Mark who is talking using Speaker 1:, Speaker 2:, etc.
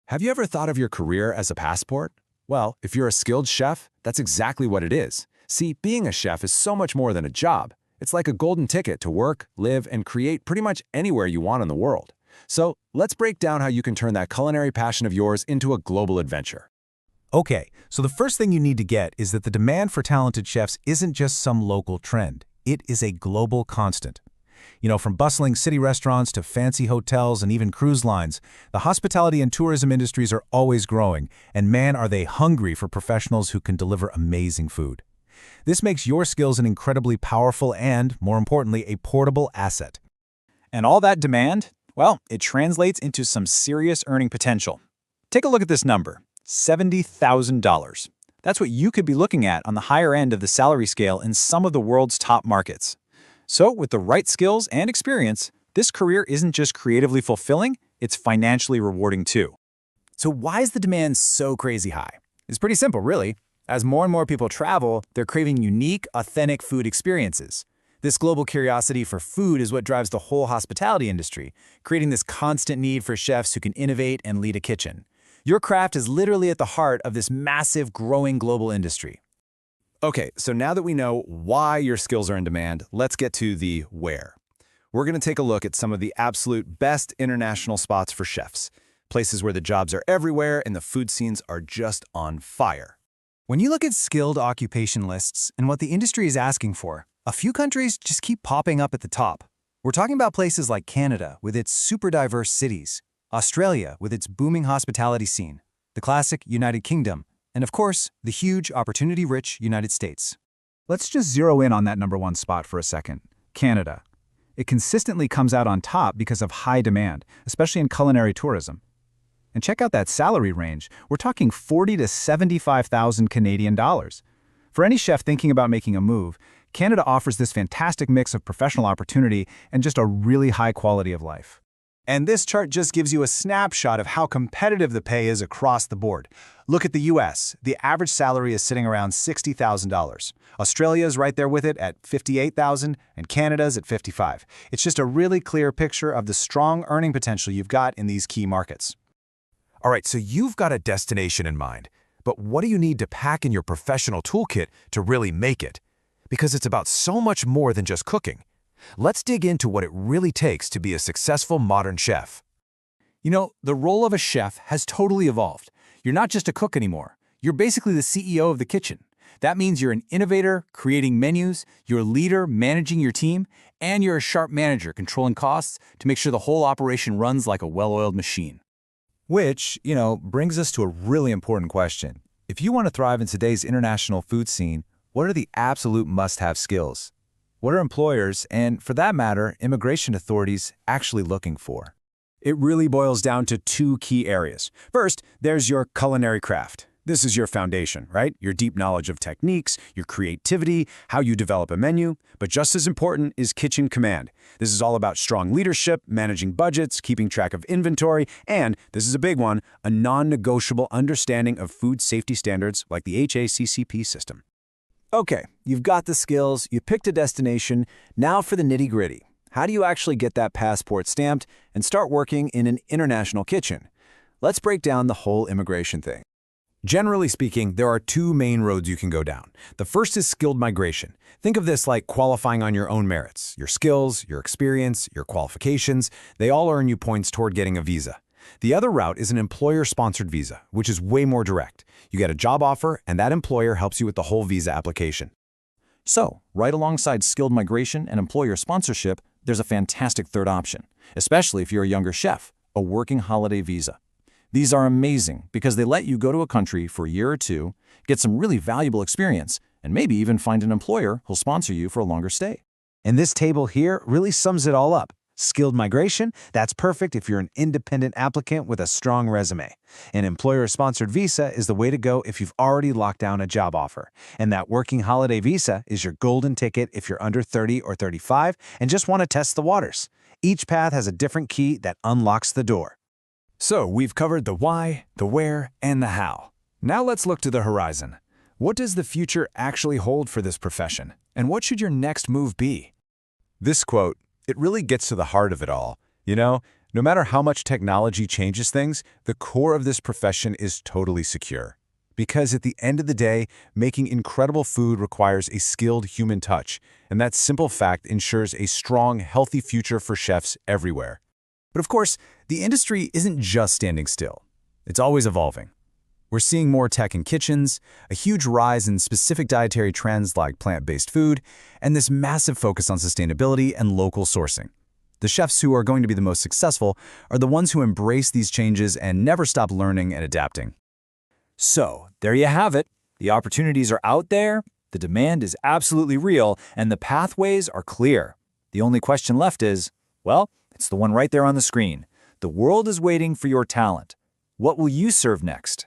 Speaker 1: Have you ever thought of your career as a passport? Well, if you're a skilled chef, that's exactly what it is. See, being a chef is so much more than a job. It's like a golden ticket to work, live, and create pretty much anywhere you want in the world. So, let's break down how you can turn that culinary passion of yours into a global adventure.
Speaker 2: Okay, so the first thing you need to get is that the demand for talented chefs isn't just some local trend. It is a global constant. From bustling city restaurants to fancy hotels and even cruise lines, the hospitality and tourism industries are always growing, and man, are they hungry for professionals who can deliver amazing food. This makes your skills an incredibly powerful and, more importantly, a portable asset.
Speaker 3: And all that demand? Well, it translates into some serious earning potential. Take a look at this number, $70,000. That's what you could be looking at on the higher end of the salary scale in some of the world's top markets. So, with the right skills and experience, this career isn't just creatively fulfilling, it's financially rewarding too.
Speaker 4: So why is the demand so crazy high? It's pretty simple, really. As more and more people travel, they're craving unique, authentic food experiences. This global curiosity for food is what drives the whole hospitality industry, creating this constant need for chefs who can innovate and lead a kitchen. Your craft is literally at the heart of this massive, growing global industry.
Speaker 1: Okay, so now that we know why your skills are in demand, let's get to the where. We're going to take a look at some of the absolute best international spots for chefs, places where the jobs are everywhere and the food scenes are just on fire.
Speaker 4: When you look at skilled occupation lists and what the industry is asking for, a few countries just keep popping up at the top. We're talking about places like Canada with its super diverse cities, Australia with its booming hospitality scene, the classic United Kingdom, and of course, the huge, opportunity-rich United States.
Speaker 2: Let's just zero in on that #1 spot for a second, Canada. It consistently comes out on top because of high demand, especially in culinary tourism. And check out that salary range. We're talking 40 to 75,000 Canadian dollars. For any chef thinking about making a move, Canada offers this fantastic mix of professional opportunity and just a really high quality of life.
Speaker 3: And this chart just gives you a snapshot of how competitive the pay is across the board. Look at the US. The average salary is sitting around $60,000. Australia is right there with it at $58,000, and Canada's at $55,000. It's just a really clear picture of the strong earning potential you've got in these key markets.
Speaker 5: All right, so you've got a destination in mind, but what do you need to pack in your professional toolkit to really make it? Because it's about so much more than just cooking. Let's dig into what it really takes to be a successful modern chef.
Speaker 4: The role of a chef has totally evolved. You're not just a cook anymore. You're basically the CEO of the kitchen. That means you're an innovator, creating menus, you're a leader, managing your team, and you're a sharp manager, controlling costs to make sure the whole operation runs like a well-oiled machine.
Speaker 2: Which, brings us to a really important question. If you want to thrive in today's international food scene, what are the absolute must-have skills? What are employers, and for that matter, immigration authorities, actually looking for?
Speaker 3: It really boils down to two key areas. First, there's your culinary craft. This is your foundation, right? Your deep knowledge of techniques, your creativity, how you develop a menu. But just as important is kitchen command. This is all about strong leadership, managing budgets, keeping track of inventory, and, this is a big one, a non-negotiable understanding of food safety standards like the HACCP system. Okay, you've got the skills, you picked a destination, now for the nitty-gritty. How do you actually get that passport stamped and start working in an international kitchen? Let's break down the whole immigration thing.
Speaker 5: Generally speaking, there are two main roads you can go down. The first is skilled migration. Think of this like qualifying on your own merits. Your skills, your experience, your qualifications, they all earn you points toward getting a visa. The other route is an employer-sponsored visa, which is way more direct. You get a job offer, and that employer helps you with the whole visa application.
Speaker 4: So, right alongside skilled migration and employer sponsorship, there's a fantastic third option, especially if you're a younger chef, a working holiday visa. These are amazing because they let you go to a country for a year or two, get some really valuable experience, and maybe even find an employer who'll sponsor you for a longer stay.
Speaker 3: And this table here really sums it all up. Skilled migration, that's perfect if you're an independent applicant with a strong resume. An employer-sponsored visa is the way to go if you've already locked down a job offer. And that working holiday visa is your golden ticket if you're under 30 or 35 and just want to test the waters. Each path has a different key that unlocks the door.
Speaker 5: So we've covered the why, the where, and the how. Now let's look to the horizon. What does the future actually hold for this profession? And what should your next move be?
Speaker 2: This quote, it really gets to the heart of it all. No
Speaker 3: No matter how much technology changes things, the core of this profession is totally secure. Because at the end of the day, making incredible food requires a skilled human touch, and that simple fact ensures a strong, healthy future for chefs everywhere.
Speaker 4: But of course, the industry isn't just standing still. It's always evolving. We're seeing more tech in kitchens, a huge rise in specific dietary trends like plant-based food, and this massive focus on sustainability and local sourcing. The chefs who are going to be the most successful are the ones who embrace these changes and never stop learning and adapting.
Speaker 6: So, there you have it. The opportunities are out there, the demand is absolutely real, and the pathways are clear. The only question left is, well, it's the one right there on the screen. The world is waiting for your talent. What will you serve next?